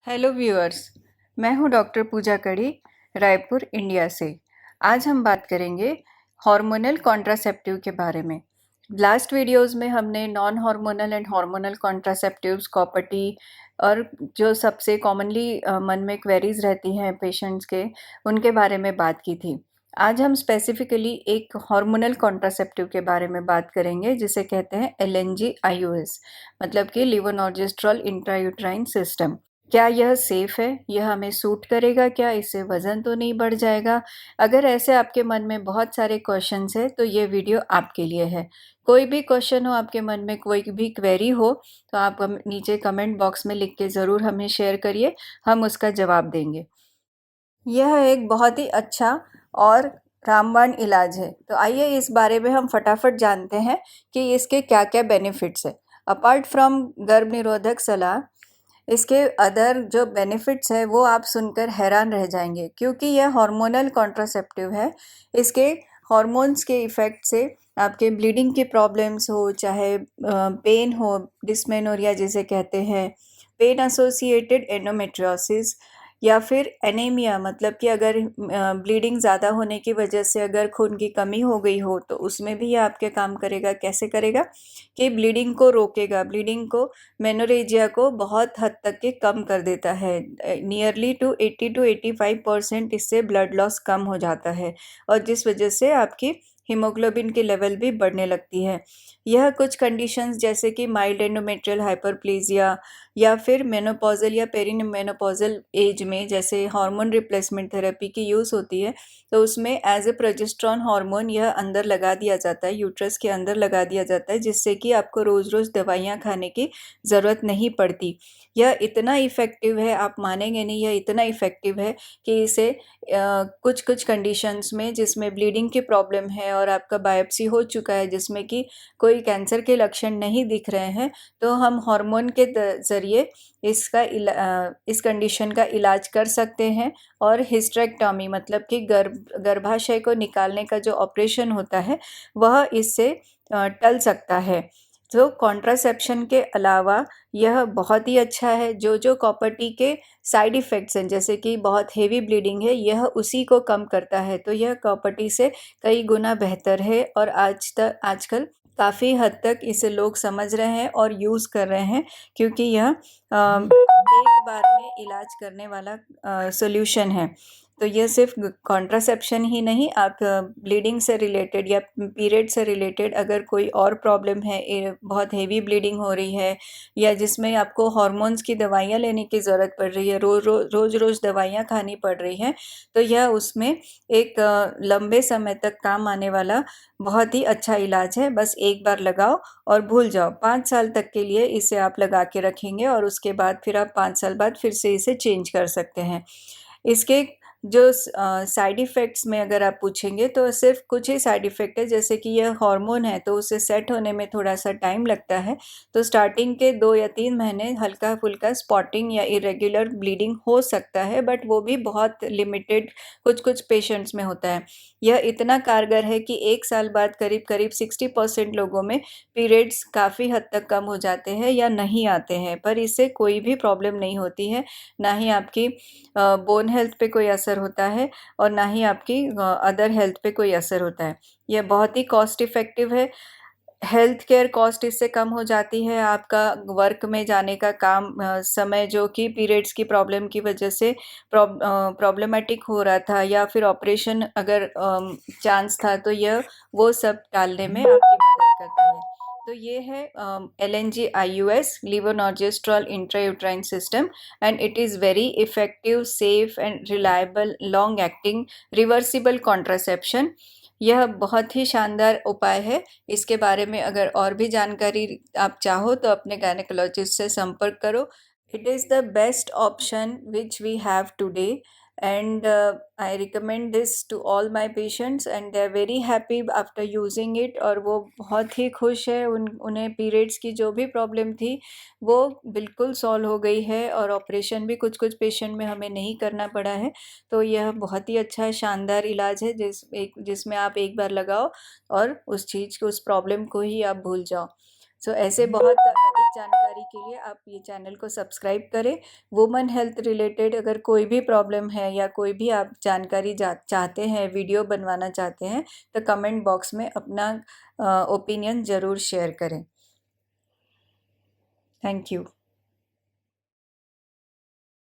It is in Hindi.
Hello viewers. मैं हूं डॉक्टर पूजा कड़ी, रायपुर, इंडिया से। आज हम बात करेंगे हार्मोनल कॉन्ट्रासेप्टिव के बारे में। लास्ट वीडियोस में हमने non hormonal and hormonal contraceptives property और जो सबसे कॉमनली मन में क्वेरीज रहती हैं पेशेंट्स के, उनके बारे में बात की थी। आज हम स्पेसिफिकली एक हार्मोनल कॉन्ट्रासेप्टिव के बारे में बात करेंगे जिसे कहते हैं LNG IUS, मतलब कि लिवोनॉर्जेस्ट्रॉल इंट्रायूट्राइन सिस्टम। क्या यह सेफ है? यह हमें सूट करेगा क्या? इससे वज़न तो नहीं बढ़ जाएगा? अगर ऐसे आपके मन में बहुत सारे क्वेश्चंस हैं तो ये वीडियो आपके लिए है। कोई भी क्वेश्चन हो आपके मन में, कोई भी क्वेरी हो, तो आप हम नीचे कमेंट बॉक्स में लिख के ज़रूर हमें शेयर करिए, हम उसका जवाब देंगे। यह एक बहुत ही अच्छा और रामबाण इलाज है। तो आइए इस बारे में हम फटाफट जानते हैं कि इसके क्या क्या बेनिफिट्स है। अपार्ट फ्रॉम गर्भ निरोधक सलाह, इसके अदर जो बेनिफिट्स है वो आप सुनकर हैरान रह जाएंगे, क्योंकि यह हार्मोनल कॉन्ट्रासेप्टिव है। इसके हॉर्मोन्स के इफ़ेक्ट से आपके ब्लीडिंग की प्रॉब्लम्स हो, चाहे पेन हो, डिस्मेनोरिया जिसे कहते हैं, पेन एसोसिएटेड एंडोमेट्रियोसिस, या फिर एनीमिया, मतलब कि अगर ब्लीडिंग ज़्यादा होने की वजह से अगर खून की कमी हो गई हो तो उसमें भी ये आपके काम करेगा। कैसे करेगा? कि ब्लीडिंग को रोकेगा, ब्लीडिंग को, मेनोरेजिया को बहुत हद तक के कम कर देता है। नियरली टू 80 to 85% इससे ब्लड लॉस कम हो जाता है, और जिस वजह से आपकी हीमोग्लोबिन की लेवल भी बढ़ने लगती है। यह कुछ कंडीशंस जैसे कि माइल्ड एंडोमेट्रियल हाइपरप्लेजिया, या फिर मेनोपॉजल या पेरीमेनोपॉजल एज में जैसे हार्मोन रिप्लेसमेंट थेरेपी की यूज़ होती है, तो उसमें एज ए प्रोजेस्टेरॉन हार्मोन यह अंदर लगा दिया जाता है, यूट्रस के अंदर लगा दिया जाता है, जिससे कि आपको रोज़ रोज़ दवाइयाँ खाने की ज़रूरत नहीं पड़ती। यह इतना इफ़ेक्टिव है, आप मानेंगे नहीं, यह इतना इफ़ेक्टिव है कि इसे कुछ कुछ कंडीशंस में जिसमें ब्लीडिंग की प्रॉब्लम है और आपका बायोप्सी हो चुका है जिसमें कि कोई कैंसर के लक्षण नहीं दिख रहे हैं, तो हम हार्मोन के ज़रिए इस कंडीशन का इलाज कर सकते हैं। और हिस्टेरेक्टॉमी, मतलब कि गर्भाशय को निकालने का जो ऑपरेशन होता है वह इससे टल सकता है। तो कॉन्ट्रासेप्शन के अलावा यह बहुत ही अच्छा है। जो जो कॉपर टी के साइड इफ़ेक्ट्स हैं, जैसे कि बहुत हेवी ब्लीडिंग है, यह उसी को कम करता है। तो यह कॉपर टी से कई गुना बेहतर है, और आजकल काफ़ी हद तक इसे लोग समझ रहे हैं और यूज़ कर रहे हैं, क्योंकि यह एक बार में इलाज करने वाला सॉल्यूशन है। तो यह सिर्फ कॉन्ट्रासेप्शन ही नहीं, आप ब्लीडिंग से रिलेटेड या पीरियड से रिलेटेड अगर कोई और प्रॉब्लम है, बहुत हेवी ब्लीडिंग हो रही है, या जिसमें आपको हार्मोन्स की दवाइयाँ लेने की ज़रूरत पड़ रही है, रोज़ रोज़ दवाइयाँ खानी पड़ रही हैं, तो यह उसमें एक लंबे समय तक काम आने वाला बहुत ही अच्छा इलाज है। बस एक बार लगाओ और भूल जाओ। 5 साल तक के लिए इसे आप लगा के रखेंगे, और उसके बाद फिर आप 5 साल बाद फिर से इसे चेंज कर सकते हैं। इसके जो साइड इफ़ेक्ट्स में अगर आप पूछेंगे तो सिर्फ कुछ ही साइड इफ़ेक्ट है, जैसे कि यह हार्मोन है तो उसे सेट होने में थोड़ा-सा टाइम लगता है। तो स्टार्टिंग के 2 या 3 महीने हल्का-फुल्का स्पॉटिंग या इरेगुलर ब्लीडिंग हो सकता है, बट वो भी बहुत लिमिटेड कुछ-कुछ पेशेंट्स में होता है। यह इतना कारगर है कि 1 साल बाद करीब-करीब 60% लोगों में पीरियड्स काफ़ी हद तक कम हो जाते हैं या नहीं आते हैं, पर इससे कोई भी प्रॉब्लम नहीं होती है। ना ही आपकी बोन हेल्थ पे कोई असर होता है, और ना ही आपकी अदर हेल्थ पे कोई असर होता है। यह बहुत ही कॉस्ट इफ़ेक्टिव है। हेल्थ केयर कॉस्ट इससे कम हो जाती है। आपका वर्क में जाने का समय जो कि पीरियड्स की प्रॉब्लम की वजह से प्रॉब्लमैटिक हो रहा था, या फिर ऑपरेशन अगर चांस था, तो यह वो सब टालने में आपकी मदद करता है। तो ये है LNG IUS, levonorgestrel intrauterine system, and it is very effective, safe and reliable, long acting, reversible contraception. यह बहुत ही शानदार उपाय है। इसके बारे में अगर और भी जानकारी आप चाहो तो अपने गायनेकोलॉजिस्ट से संपर्क करो। It is the best option which we have today, and I recommend this to all my patients, and they are very happy after using it। और वो बहुत ही खुश है। उन्हें पीरियड्स की जो भी प्रॉब्लम थी वो बिल्कुल सॉल्व हो गई है, और ऑपरेशन भी कुछ कुछ पेशेंट में हमें नहीं करना पड़ा है। तो यह बहुत ही अच्छा शानदार इलाज है जिसमें आप एक बार लगाओ और उस चीज़ को, उस प्रॉब्लम को ही आप भूल जाओ। सो ऐसे बहुत अधिक जानकारी के लिए आप ये चैनल को सब्सक्राइब करें। वुमेन हेल्थ रिलेटेड अगर कोई भी प्रॉब्लम है या कोई भी आप जानकारी चाहते हैं, वीडियो बनवाना चाहते हैं, तो कमेंट बॉक्स में अपना ओपिनियन ज़रूर शेयर करें। Thank you.